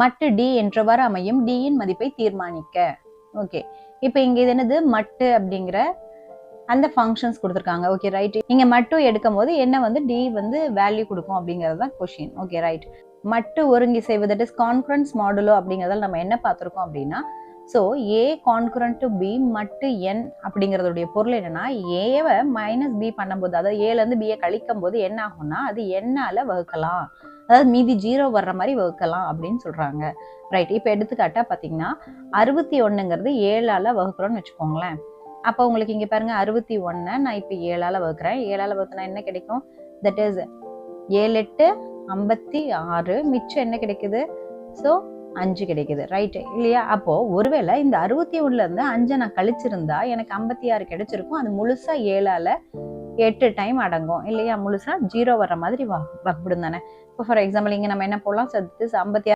மட்டு டி என்றவாறு அமையும் டி யின் மதிப்பை தீர்மானிக்க. ஓகே, இப்போ இங்க இது என்னது, மட்டு அப்படிங்கிற அந்த ஃபங்க்ஷன்ஸ் கொடுத்துருக்காங்க. ஓகே ரைட், இங்க மட்டு எடுக்கும் போது என்ன வந்து டி வந்து வேல்யூ கொடுக்கும் அப்படிங்கிறது தான் கொஸ்டின். ஓகே ரைட், மட்டு ஒருங்கிசைவு தட் இஸ் கான்கரன்ஸ் மாடுலோ அப்படிங்கிறதால நம்ம என்ன பார்த்துருக்கோம் அப்படின்னா, so a congruent to b மட்டு என் அப்படிங்கிறதுடைய பொருள் என்னன்னா, ஏவை மைனஸ் பி பண்ணும்போது, அதாவது ஏலேருந்து பியை கழிக்கும் போது என்ன ஆகும்னா அது என்னால வகுக்கலாம், அதாவது மீதி 0 வர்ற மாதிரி வகுக்கலாம் அப்படின்னு சொல்றாங்க. ரைட், இப்போ எடுத்துக்காட்டா பார்த்தீங்கன்னா 61ங்கிறது 7ஆல வகுக்கிறோம்னு வச்சுக்கோங்களேன். அப்போ உங்களுக்கு இங்க பாருங்க 61 நான் இப்போ 7ஆல வகுக்கிறேன். 7ஆல வகுத்தனா என்ன கிடைக்கும், தட் இஸ் 7 8 56, மிச்சம் என்ன கிடைக்குது, ஸோ 5 கிடைக்குது. ரைட் இல்லையா? அப்போ ஒருவேளை இந்த 61ல இருந்து 5 நான் கழிச்சிருந்தா எனக்கு 56 கிடைச்சிருக்கும். அது முழுசா 7ஆல 8 டைம் அடங்கும் இல்லையா? முழுசா 0 வர்ற மாதிரி வகுப்படும் தானே. இப்போ ஃபார் எக்ஸாம்பிள் இங்க நம்ம என்ன போடலாம், 56